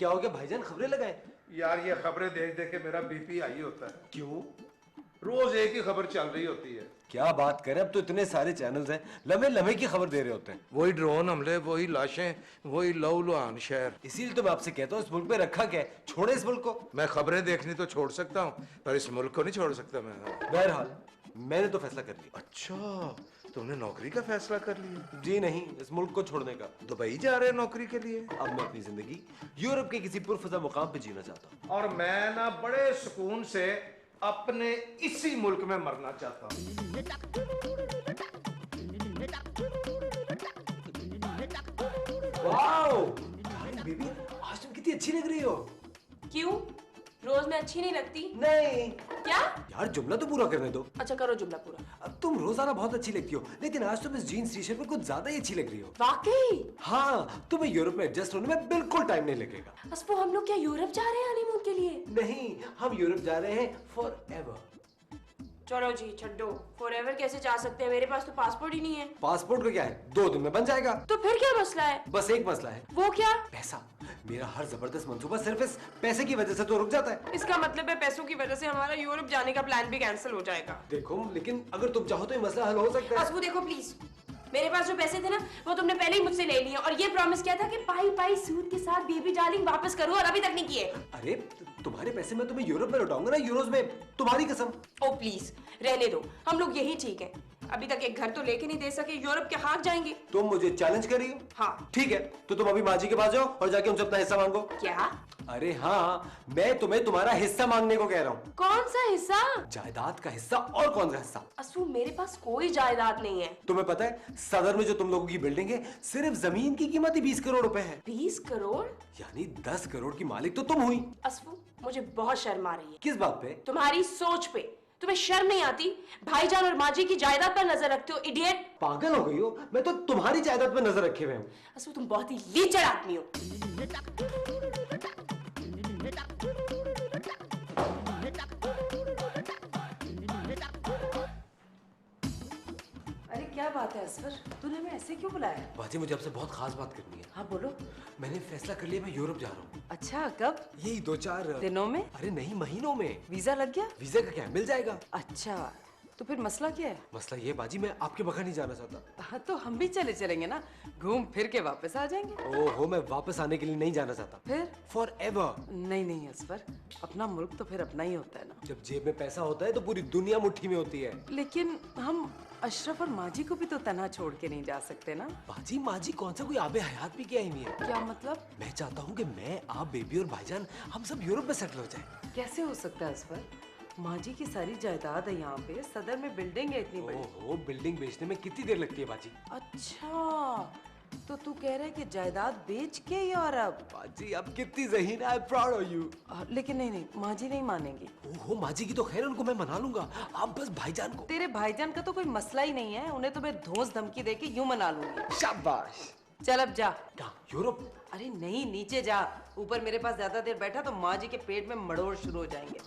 क्या हो गया भाईजान, खबरें लगाए? यार ये खबरें देख देख के मेरा बीपी हाई होता है। क्यों? रोज एक ही खबर चल रही होती है। क्या बात करें, अब तो इतने सारे चैनल्स हैं, लम्हे लम्हे की खबर दे रहे होते हैं। वही ड्रोन हमले, वही लाशें, वही लहू-लुहान शहर। इसीलिए तो मैं आपसे कहता हूँ इस मुल्क में रखा क्या है, छोड़े इस मुल्क को। मैं खबरें देखनी तो छोड़ सकता हूँ, पर इस मुल्क को नहीं छोड़ सकता मैं। बहरहाल मैंने तो फैसला कर लिया। अच्छा, तुमने नौकरी का फैसला कर लिया? जी नहीं, इस मुल्क को छोड़ने का। दुबई जा रहे हैं नौकरी के लिए? अब मैं अपनी जिंदगी यूरोप के किसी पुरफजा मुकाम पे जीना चाहता हूँ। और मैं ना बड़े सुकून से अपने इसी मुल्क में मरना चाहता हूँ। वाओ बेबी, आज तुम कितनी अच्छी लग रही हो। क्यों? रोज मैं अच्छी नहीं लगती? नहीं क्या? यार जुमला तो पूरा करने दो। अच्छा करो जुमला पूरा। अब तुम रोजाना बहुत अच्छी लगती हो, लेकिन आज तुम इस जीन्स टी शर्ट में कुछ ज्यादा ही अच्छी लग रही हो। वाकई? हाँ, तुम्हें यूरोप में एडजस्ट होने में बिल्कुल टाइम नहीं लगेगा। अस्पो, हम लोग क्या यूरोप जा रहे हैं हनीमून के लिए? नहीं, हम यूरोप जा रहे हैं फॉर एवर। चलो जी छड्डो, फॉरएवर कैसे जा सकते हैं? मेरे पास तो पासपोर्ट ही नहीं है। पासपोर्ट का क्या है, 2 दिन में बन जाएगा। तो फिर क्या मसला है? बस एक मसला है। वो क्या? पैसा। मेरा हर जबरदस्त मंसूबा सिर्फ इस पैसे की वजह से तो रुक जाता है। इसका मतलब है पैसों की वजह से हमारा यूरोप जाने का प्लान भी कैंसिल हो जाएगा। देखो, लेकिन अगर तुम चाहो तो ये मसला हल हो सकता है। अस्पो देखो प्लीज, मेरे पास जो पैसे थे ना वो तुमने पहले ही मुझसे ले लिए और ये प्रॉमिस किया था कि पाई पाई सूद के साथ बेबी डार्लिंग वापस करूं, और अभी तक नहीं किए। अरे तुम्हारे पैसे मैं तुम्हें यूरोप में लौटाऊंगा ना, यूरोज में, तुम्हारी कसम। ओ प्लीज रहने दो, हम लोग यही ठीक है। अभी तक एक घर तो लेके नहीं दे सके, यूरोप के हाथ जाएंगे। तुम मुझे चैलेंज कर रही हो? हाँ। ठीक है, तो तुम अभी माँ जी के पास जाओ और जाके उनसे अपना हिस्सा मांगो। क्या? अरे हाँ, मैं तुम्हें तुम्हारा हिस्सा मांगने को कह रहा हूँ। कौन सा हिस्सा? जायदाद का हिस्सा। और कौन सा हिस्सा? असू मेरे पास कोई जायदाद नहीं है। तुम्हें पता है सदर में जो तुम लोगों की बिल्डिंग है, सिर्फ जमीन की कीमत ही 20 करोड़ रुपए है। 20 करोड़? यानी 10 करोड़ की मालिक तो तुम हुई। असफू मुझे बहुत शर्म आ रही है। किस बात पे? तुम्हारी सोच पे। तुम्हें शर्म नहीं आती? भाईजान और माजी की जायदाद पर नजर रखते हो, इडियट। पागल हो गई हो? मैं तो तुम्हारी जायदाद पर नजर रखे हुए हूँ। असफू तुम बहुत ही लीचड़ आदमी हो। अरे क्या बात है असफर, तूने हमें ऐसे क्यों बुलाया? बाजी, मुझे आपसे बहुत खास बात करनी है। हाँ बोलो। मैंने फैसला कर लिया, मैं यूरोप जा रहा हूँ। अच्छा कब? यही 2-4 दिनों में? अरे नहीं, महीनों में। वीजा लग गया? वीजा का क्या, मिल जाएगा। अच्छा तो फिर मसला क्या है? मसला ये बाजी, मैं आपके बगैर नहीं जाना चाहता। हाँ तो हम भी चलेंगे ना, घूम फिर के वापस आ जाएंगे। ओहो, मैं वापस आने के लिए नहीं जाना चाहता। फिर? For ever. नहीं असफर, अपना मुल्क तो फिर अपना ही होता है ना। जब जेब में पैसा होता है तो पूरी दुनिया मुट्ठी में होती है। लेकिन हम अशरफ और माजी को भी तो तन्हा छोड़ के नहीं जा सकते ना। बाजी, माजी कौन सा कोई आबे हयात भी क्या ही है। क्या मतलब? मैं चाहता हूँ कि मैं, आप, बेबी और भाईजान हम सब यूरोप में सेटल हो जाए। कैसे हो सकता है असफर? माजी की सारी जायदाद है यहाँ पे, सदर में बिल्डिंग है इतनी बड़ी। ओहो, बिल्डिंग बेचने में कितनी देर लगती है बाजी? अच्छा तो तू कह रहा है कि जायदाद बेच के यूरोप? बाजी अब कितनी ज़हीन है, आई प्राउड ऑफ यू। लेकिन नहीं, माजी नहीं मानेंगी। ओहो, माजी की तो खैर, उनको मैं मना लूंगा, आप बस भाईजान को। तेरे भाईजान का तो कोई मसला ही नहीं है, उन्हें तो मैं धोस धमकी देके यूं मना लूंगी। शाबाश। चल अब जा। कहाँ? यूरोप? अरे नहीं, नीचे जा। ऊपर मेरे पास ज्यादा देर बैठा तो माँ जी के पेट में मड़ोड़ शुरू हो जाएंगे।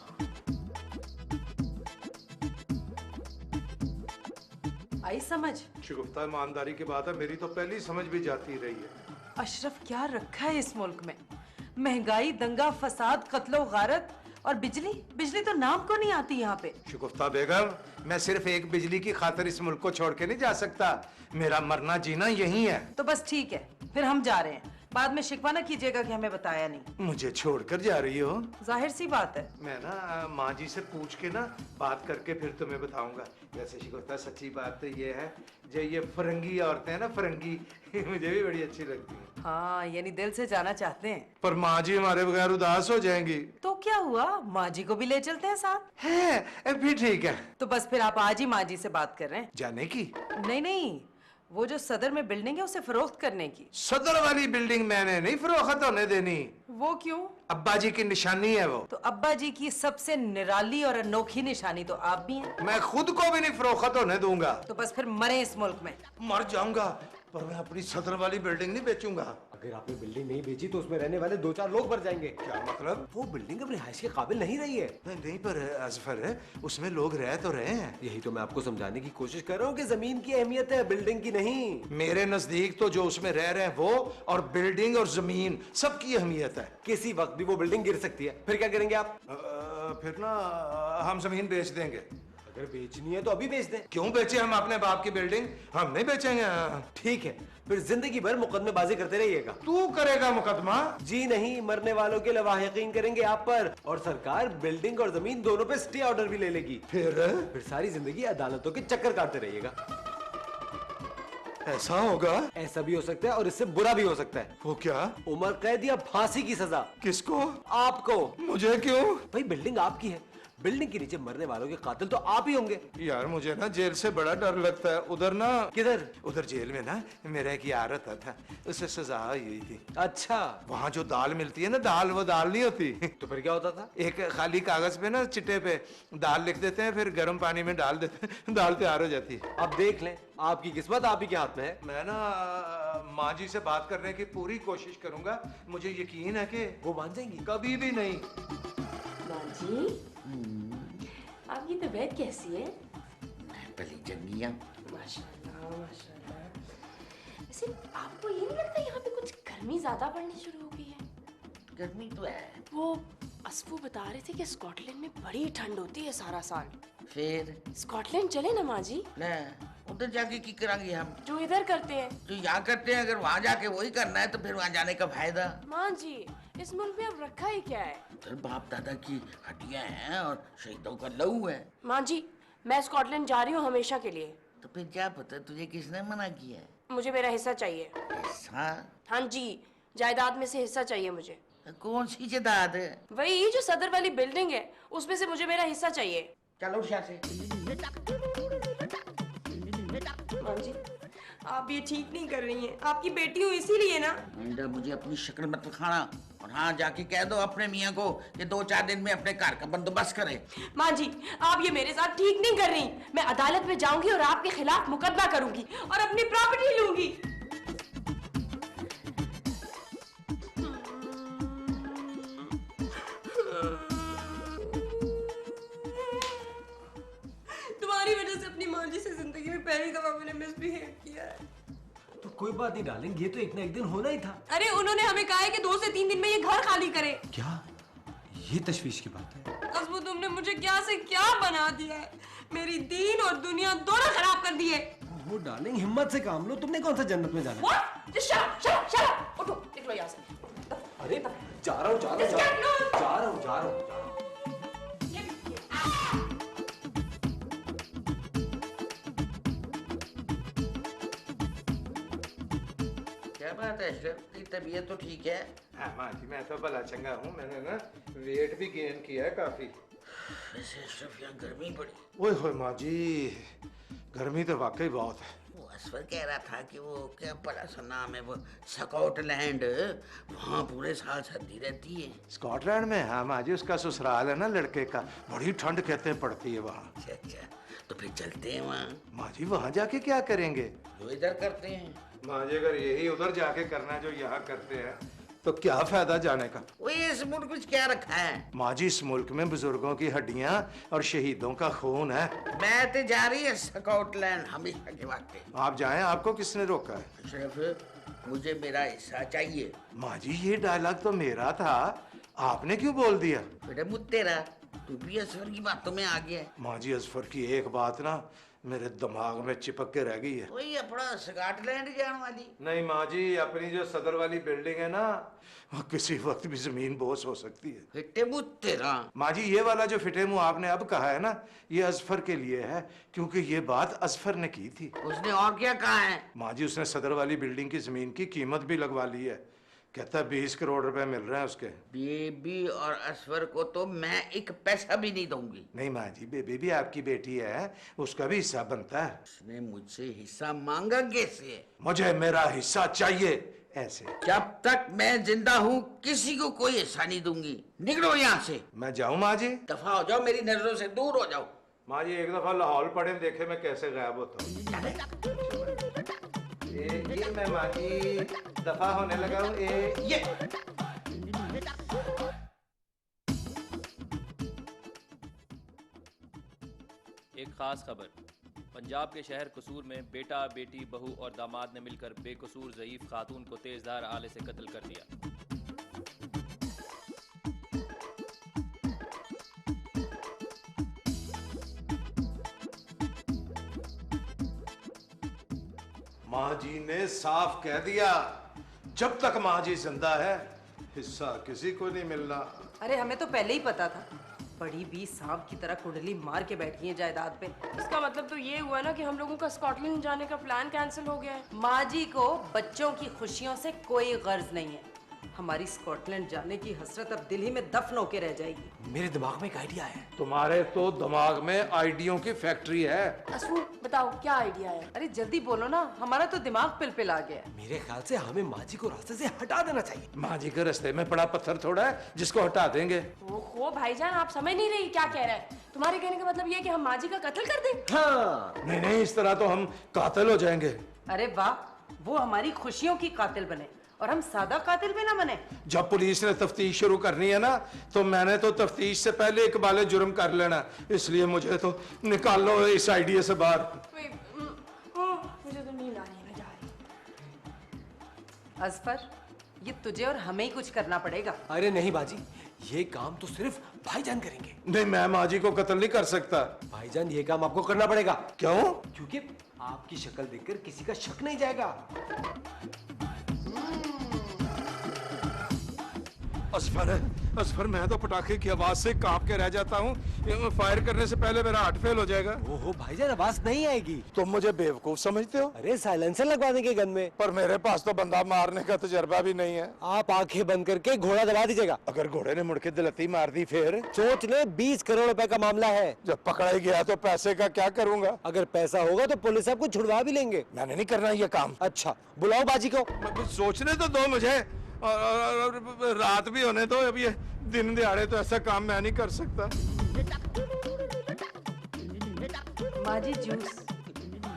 आई समझ? शिगुफ्ता ईमानदारी की बात है, मेरी तो पहली समझ भी जाती रही है। अशरफ क्या रखा है इस मुल्क में? महंगाई, दंगा फसाद, कत्लो गारत और बिजली तो नाम को नहीं आती यहाँ पे। शिगुफ्ता बेगम, मैं सिर्फ एक बिजली की खातिर इस मुल्क को छोड़ के नहीं जा सकता। मेरा मरना जीना यही है। तो बस ठीक है, फिर हम जा रहे हैं। बाद में शिकवा ना कीजिएगा कि हमें बताया नहीं। मुझे छोड़कर जा रही हो? जाहिर सी बात है। मैं ना माँ जी से पूछ के ना बात करके फिर तुम्हें बताऊंगा। वैसे शिगुफ्ता सच्ची बात तो ये है, जो ये फरंगी औरतें हैं ना, फरंगी मुझे भी बड़ी अच्छी लगती हैं। हाँ, यानी दिल से जाना चाहते हैं। पर माँ जी हमारे बगैर उदास हो जाएंगी। तो क्या हुआ, माँ जी को भी ले चलते हैं साथ। है भी ठीक है। तो बस फिर आप आज ही माँ जी से बात कर रहे हैं? जाने की? नहीं, वो जो सदर में बिल्डिंग है उसे फरोख्त करने की। सदर वाली बिल्डिंग मैंने नहीं फरोख्त होने देनी। वो क्यों? अब्बा जी की निशानी है वो। तो अब्बा जी की सबसे निराली और अनोखी निशानी तो आप भी हैं। मैं खुद को भी नहीं फरोख्त होने दूंगा। तो बस फिर मरे इस मुल्क में। मर जाऊंगा, पर मैं अपनी सदर वाली बिल्डिंग नहीं बेचूंगा। अगर आपने बिल्डिंग नहीं बेची तो उसमें रहने वाले 2-4 लोग मर जाएंगे। क्या मतलब? वो बिल्डिंग अब रिहाइश के काबिल नहीं रही है। नहीं पर अजफर है, उसमें लोग रह तो रहे हैं। यही तो मैं आपको समझाने की कोशिश कर रहा हूँ कि जमीन की अहमियत है, बिल्डिंग की नहीं। मेरे नजदीक तो जो उसमें रह रहे हैं वो और बिल्डिंग और जमीन सबकी अहमियत है। किसी वक्त भी वो बिल्डिंग गिर सकती है, फिर क्या करेंगे आप? फिर ना हम जमीन बेच देंगे। अगर बेचनी है तो अभी बेच दें। क्यों बेचे हम अपने बाप की बिल्डिंग? हम नहीं बेचेंगे। ठीक है, फिर जिंदगी भर मुकदमेबाजी करते रहिएगा। तू करेगा मुकदमा? जी नहीं, मरने वालों के लवाहिकीन करेंगे आप पर, और सरकार बिल्डिंग और जमीन दोनों पे स्टे ऑर्डर भी ले लेगी। फिर सारी जिंदगी अदालतों के चक्कर काटते रहिएगा। ऐसा होगा? ऐसा भी हो सकता है और इससे बुरा भी हो सकता है। वो क्या? उम्र कैद या फांसी की सजा। किसको? आपको। मुझे क्यों? भाई बिल्डिंग आपकी है, बिल्डिंग के नीचे मरने वालों के कातिल तो आप ही होंगे। यार मुझे ना जेल से बड़ा डर लगता है। उधर ना, किधर? उधर जेल में ना मेरा एक यार रहता था, उसे सजा हुई थी। अच्छा, वहाँ जो दाल मिलती है ना, दाल वो दाल नहीं होती। तो फिर क्या होता था? एक खाली कागज पे ना चिट्टे पे दाल लिख देते हैं, फिर गर्म पानी में डाल देते हैं, दाल तैयार हो जाती है। अब देख लें, आपकी किस्मत आप ही के हाथ में है। मैं ना माँ जी से बात करने की पूरी कोशिश करूंगा। मुझे यकीन है कि वो मान जाएंगी। कभी भी नहीं। माँ जी, आपकी तबीयत कैसी है? पहली जंगिया। माशाल्लाह माशाल्लाह। वैसे आपको ये नहीं लगता यहाँ पे कुछ गर्मी ज्यादा पड़नी शुरू हो गई है? गर्मी तो है। वो असफू बता रहे थे कि स्कॉटलैंड में बड़ी ठंड होती है सारा साल। फिर स्कॉटलैंड चले ना माँ जी? ना उधर जाके की करांगे हम? जो इधर करते हैं। जो यहाँ करते हैं, अगर वहाँ जाके वही करना है तो फिर वहाँ जाने का फायदा? माँ जी, इस मुल्क में अब रखा ही क्या है? उधर बाप दादा की हड्डियाँ हैं और शहीदों का लहू है। माँ जी, मैं स्कॉटलैंड जा रही हूँ हमेशा के लिए। तो फिर क्या पता तुझे किसने मना किया है? मुझे मेरा हिस्सा चाहिए। ऐसा? हाँ जी, जायदाद में से हिस्सा चाहिए मुझे। कौन सी जायदाद है? वही जो सदर वाली बिल्डिंग है, उसमें से मुझे मेरा हिस्सा चाहिए। चलो यहाँ से। माँ जी, आप ये ठीक नहीं कर रही हैं। आपकी बेटी हूँ इसीलिए ना। बेटा मुझे अपनी शक्ल मत दिखाना, और हाँ जाके कह दो अपने मियाँ को कि 2-4 दिन में अपने घर का बंदोबस्त करे। माँ जी, आप ये मेरे साथ ठीक नहीं कर रही। मैं अदालत में जाऊंगी और आपके खिलाफ मुकदमा करूंगी और अपनी प्रॉपर्टी लूंगी। तुम्हारी वजह से अपनी माँ जी से जिंदगी में पहली दफा मैंने मिसबिहेव किया है। तो कोई बात नहीं डार्लिंग, ये तो एक ना एक दिन होना ही था। अरे उन्होंने हमें कहा है कि 2 से 3 दिन में ये घर खाली करे। क्या ये तशवीश की बात है? असबू, तुमने मुझे क्या से क्या बना दिया है। मेरी दीन और दुनिया दोनों खराब कर दिए। वो डार्लिंग, हिम्मत से काम लो, तुमने कौन सा जन्नत में जाना है? What? Just shut up, shut up, shut up. उठो, निकलो यहाँ से। अरे जा रहा हूँ, जा रहा हूँ, Just get loose. जा रहा हूँ, जा रहा हूँ। क्या बात है अशरफ, तेरी तबीयत तो ठीक है? हाँ माँ जी, मैं तो भला चंगा हूँ। मैंने ना वेट भी गेन किया है काफी। वैसे अशरफ यहाँ गर्मी पड़ी। ओए होए माँ जी, गर्मी तो वाकई बहुत है। वो असफर कह रहा था कि वो क्या बड़ा सा नाम है वो, स्कॉटलैंड, वहाँ पूरे साल सर्दी रहती है। स्कॉटलैंड में? हाँ माँ जी, उसका ससुराल है ना लड़के का, बड़ी ठंड कहते हैं पड़ती है वहाँ। अच्छा अच्छा, तो फिर चलते हैं वहाँ। माँ जी वहाँ जाके क्या करेंगे? जो इधर करते हैं। माँ जी अगर यही उधर जाके करना है जो यहाँ करते हैं तो क्या फायदा जाने का? वो इस मुल्क में क्या रखा है? माँ जी इस मुल्क में बुजुर्गों की हड्डियाँ और शहीदों का खून है। मैं तो जा रही है स्कॉटलैंड हमेशा के वास्ते। आप जाएं, आपको किसने रोका है? अशरफ मुझे मेरा हिस्सा चाहिए। माँ जी ये डायलॉग तो मेरा था, आपने क्यों बोल दिया? बेटा मुझ तेरा, तू भी असफर की बातों में आ गया है। माँ जी अजफर की एक बात ना मेरे दिमाग में चिपक के रह गई है। वही अपना स्कॉटलैंड जाने वाली। नहीं माँ जी, अपनी जो सदर वाली बिल्डिंग है ना, वो किसी वक्त भी जमीन बोस हो सकती है। फिटे मुझ तेरा। माँ जी ये वाला जो फिटे मुंह आपने अब कहा है ना, ये अजफर के लिए है, क्योंकि ये बात अजफर ने की थी। उसने और क्या कहा है? माँ जी उसने सदर वाली बिल्डिंग की जमीन की कीमत भी लगवा ली है। कहता है 20 करोड़ रुपए मिल रहे हैं उसके। बेबी और असफर को तो मैं एक पैसा भी नहीं दूंगी। नहीं माँ जी, बेबी भी आपकी बेटी है, उसका भी हिस्सा बनता है। उसने मुझसे हिस्सा मांगा कैसे? मुझे मेरा हिस्सा चाहिए ऐसे। जब तक मैं जिंदा हूँ किसी को कोई हिस्सा नहीं दूंगी। निकलो यहाँ से। मैं जाऊँ माँ जी? दफा हो जाओ, मेरी नजरों से दूर हो जाओ। माँ जी एक दफा लाहौल पड़े, देखे मैं कैसे गायब होता हूँ। ये मैं माँ जी। दफा होने लगा हूँ। ये एक खास खबर। पंजाब के शहर कसूर में बेटा, बेटी, बहू और दामाद ने मिलकर बेकसूर ज़ईफ खातून को तेजधार आले से कत्ल कर दिया। माँ जी ने साफ कह दिया, जब तक माँ जी जिंदा है हिस्सा किसी को नहीं मिलना। अरे हमें तो पहले ही पता था, बड़ी भी सांप की तरह कुंडली मार के बैठी है जायदाद पे। इसका मतलब तो ये हुआ ना कि हम लोगों का स्कॉटलैंड जाने का प्लान कैंसिल हो गया है। माँ जी को बच्चों की खुशियों से कोई गर्ज नहीं है। हमारी स्कॉटलैंड जाने की हसरत अब दिल ही में दफन होके रह जाएगी। मेरे दिमाग में एक आइडिया है। तुम्हारे तो दिमाग में आइडियों की फैक्ट्री है। असफू बताओ क्या आइडिया है? अरे जल्दी बोलो ना, हमारा तो दिमाग पिलपिल आ गया है। मेरे ख्याल से हमें माँ जी को रास्ते से हटा देना चाहिए। माँ जी के रास्ते में पड़ा पत्थर थोड़ा है जिसको हटा देंगे। ओहो भाईजान, आप समझ नहीं रही क्या कह रहे हैं। तुम्हारे कहने का मतलब ये है कि हम माँ जी का कत्ल कर दें? हाँ, नहीं नहीं, इस तरह तो हम कातिल हो जाएंगे। अरे वाह, वो हमारी खुशियों की कातिल बने और हम सादा कातिल भी ना बने। जब पुलिस ने तफ्तीश शुरू करनी है ना, तो मैंने तो तफ्तीश से पहले इकबाले जुर्म कर लेना, इसलिए मुझे तो निकालो इस आइडिया से बाहर। मुझे तो नींद आ रही है, मैं जा रही हूँ। अजफर, ये तुझे और हमें ही कुछ करना पड़ेगा। अरे नहीं बाजी, ये काम तो सिर्फ भाईजान करेंगे। नहीं, मैं माँ जी को कत्ल नहीं कर सकता। भाईजान, ये काम आपको करना पड़ेगा। क्यों? क्योंकि आपकी शक्ल देखकर किसी का शक नहीं जाएगा। असफर, मैं तो पटाखे की आवाज से कांप के रह जाता हूँ। फायर करने से पहले मेरा हार्ट फेल हो जाएगा। ओहो भाईजान, आवाज नहीं आएगी। तुम मुझे बेवकूफ समझते हो? अरे साइलेंसर लगवा देंगे गन में। पर मेरे पास तो बंदा मारने का तजर्बा भी नहीं है। आप आंखें बंद करके घोड़ा दबा दीजिएगा। अगर घोड़े ने मुड़ के दिलती मार दी फिर? सोच ले, 20 करोड़ रुपए का मामला है। जब पकड़ा ही गया तो पैसे का क्या करूंगा? अगर पैसा होगा तो पुलिस आपको छुड़वा भी लेंगे। मैंने नहीं करना ये काम। अच्छा, बुलाओ बाजी को। सोचने तो दो मुझे, और रात भी होने दो। अब ये दिन दिहाड़े तो ऐसा काम मैं नहीं कर सकता। माँ जी जूस।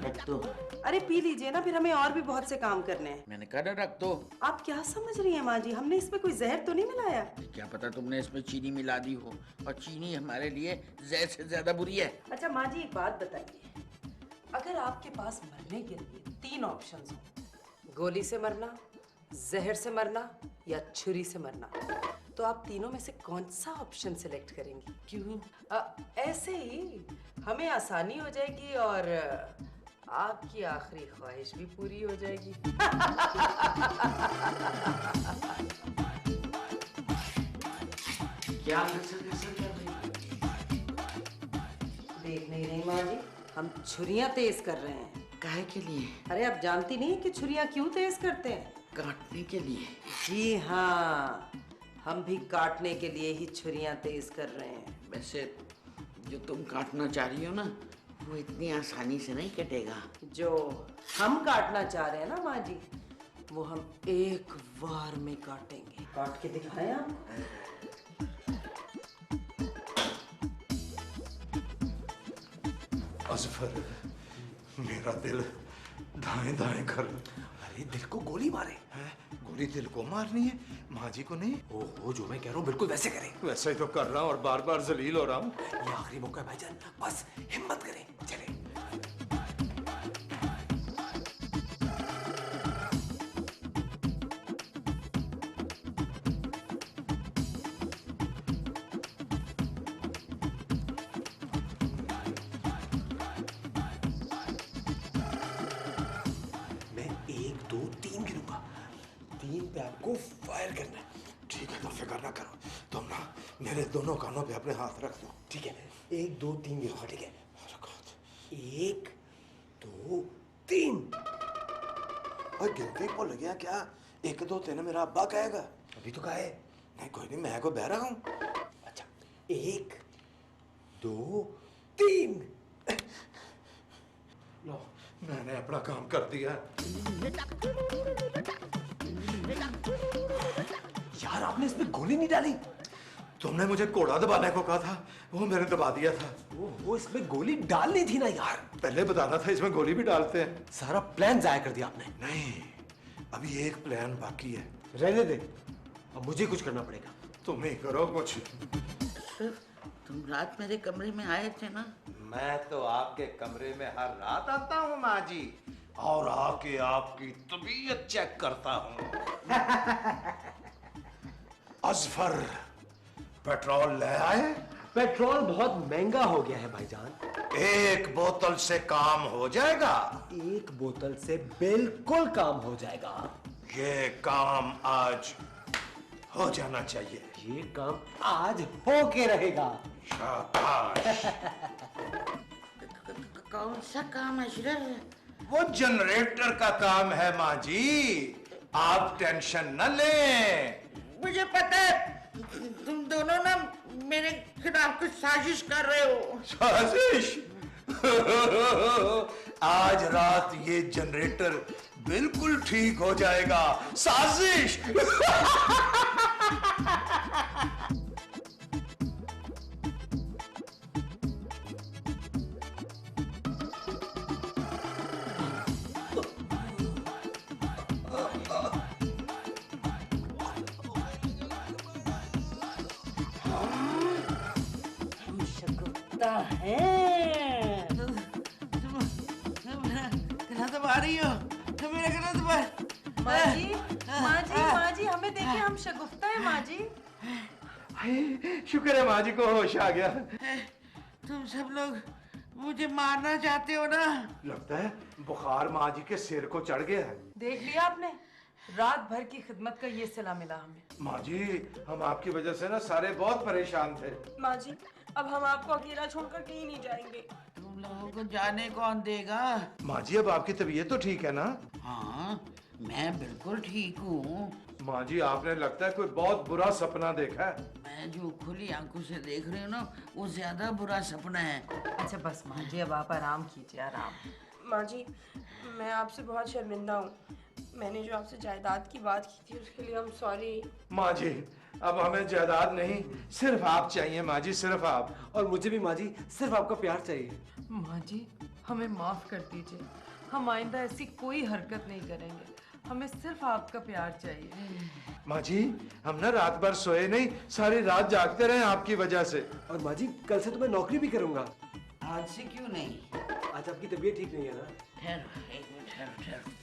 रख दो। अरे पी लीजिए ना, फिर हमें और भी बहुत से काम करने हैं। मैंने कहा ना रख दो। आप क्या समझ रही हैं माँ जी, हमने इसमें कोई जहर तो नहीं मिलाया? क्या पता तुमने इसमें चीनी मिला दी हो, और चीनी हमारे लिए जहर से ज्यादा बुरी है। अच्छा माँ जी, एक बात बताइए, अगर आपके पास मरने के लिए 3 ऑप्शंस हो, गोली से मरना, जहर से मरना या छुरी से मरना, तो आप तीनों में से कौन सा ऑप्शन सिलेक्ट करेंगी? क्यों? ऐसे ही हमें आसानी हो जाएगी और आपकी आखिरी ख्वाहिश भी पूरी हो जाएगी। क्या कैसे कर रही? देख नहीं रही माँ जी, हम छुरियां तेज कर रहे हैं। काहे के लिए? अरे आप जानती नहीं है कि छुरियां क्यों तेज करते हैं? काटने के लिए। जी हाँ, हम भी काटने के लिए ही छुरियां तेज कर रहे हैं। वैसे जो तुम काटना चाह रही हो ना, वो इतनी आसानी से नहीं कटेगा। जो हम काटना चाह रहे हैं ना माँ जी, वो हम एक बार में काटेंगे। काट के दिखाएं आपको? असफर, मेरा दिल दाएं दाएं कर। अरे दिल को गोली मारे। है? गोली दिल को मारनी है, माँ जी को नहीं? ओहो, जो मैं कह रहा हूँ बिल्कुल वैसे करें। वैसे ही तो कर रहा हूँ और बार बार जलील हो रहा हूँ। ये आखिरी मौका है भाईजान, बस हिम्मत करें, चले। मैं 1 2 3 गिनूंगा, 3 पे आपको फायर करना है। ठीक है, तो फिक्र ना करो, तुम ना मेरे दोनों कानों पे अपने हाथ रख दो। ठीक है, 1 2 3 गिनूंगा, ठीक है? 1 2 3। और गिनते ही भूल गया क्या? 1 2 3 मेरा अब्बा कहेगा। अभी तो कहा है। नहीं कोई नहीं, मैं को बह रहा हूँ। अच्छा, 1 2 3। लो, मैंने अपना काम कर दिया। यार, आपने इसमें गोली नहीं डाली। तुमने मुझे कोड़ा दबाने को कहा था, वो मैंने दबा दिया था। वो इसमें गोली डालनी थी ना यार। पहले बताना था इसमें गोली भी डालते हैं। सारा प्लान जाया कर दिया आपने। नहीं, अभी एक प्लान बाकी है। रहने दे, अब मुझे कुछ करना पड़ेगा। तुम ही करो कुछ। सर, तुम रात मेरे कमरे में आए थे ना? मैं तो आपके कमरे में हर रात आता हूँ माँ जी, और आके आपकी तबीयत चेक करता हूँ। अजफर, पेट्रोल ले आए? पेट्रोल बहुत महंगा हो गया है भाईजान। एक बोतल से काम हो जाएगा? एक बोतल से बिल्कुल काम हो जाएगा। ये काम आज हो जाना चाहिए। ये काम आज होके रहेगा। शाबाश। कौन सा काम है अशरफ? वो जनरेटर का काम है माँ जी, आप टेंशन न लें। मुझे पता है तुम दोनों ना मेरे खिलाफ कुछ साजिश कर रहे हो। साजिश? आज रात ये जनरेटर बिल्कुल ठीक हो जाएगा। साजिश? हम शगुफ्ता हैं। गला दबा रही हो, तुम मेरा गला दबा। माँ जी, माँ जी, माँ जी, हमें देखिए, हम शगुफ्ता हैं माँ जी। शुक्र है माँ जी को होश आ गया। तुम सब लोग मुझे मारना चाहते हो ना? लगता है बुखार माँ जी के सिर को चढ़ गया है। देख लिया आपने, रात भर की खिदमत का ये सिला मिला हमें। माँ जी, हम आपकी वजह से ना सारे बहुत परेशान थे। माँ जी, अब हम आपको अकेला छोड़कर कहीं नहीं जाएंगे। तुम लोगों को जाने कौन देगा? माँ जी, अब आपकी तबीयत तो ठीक है ना? हाँ, मैं बिल्कुल ठीक हूँ। माँ जी, आपने लगता है कोई बहुत बुरा सपना देखा है। मैं जो खुली आंखों से देख रही हूँ ना, वो ज्यादा बुरा सपना है। अच्छा बस माँ जी, अब आप आराम कीजिए, आराम। माँ जी, मैं आपसे बहुत शर्मिंदा हूँ। मैंने जो आपसे जायदाद की बात की थी उसके लिए हम सॉरी। माँ जी, अब हमें जायदाद नहीं, सिर्फ आप चाहिए माँ जी, सिर्फ आप। और मुझे भी माँ जी, सिर्फ आपका प्यार चाहिए। माँ जी, हमें माफ कर दीजिए, हम आइंदा ऐसी कोई हरकत नहीं करेंगे। हमें सिर्फ आपका प्यार चाहिए। माँ जी, हम ना रात भर सोए नहीं, सारी रात जागते रहे आपकी वजह से। और माँ जी, कल से तो मैं नौकरी भी करूंगा। आज से क्यों नहीं? आज आपकी तबीयत ठीक नहीं है ना? ठहरो, एक मिनट ठहरो, ठहरो।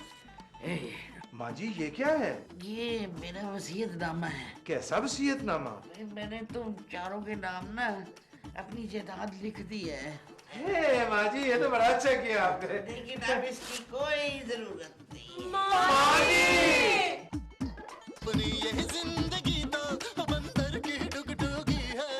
ए, माँ जी, ये क्या है? ये मेरा वसीयतनामा है। कैसा वसीयतनामा? मैंने तुम चारों के नाम ना अपनी जायदाद लिख दी है। हे माँ जी, ये तो बड़ा अच्छा किया आपने। लेकिन अब इसकी कोई जरूरत नहीं। माँ जी! अपनी ये जिंदगी तो बंदर की डुगडुगी है।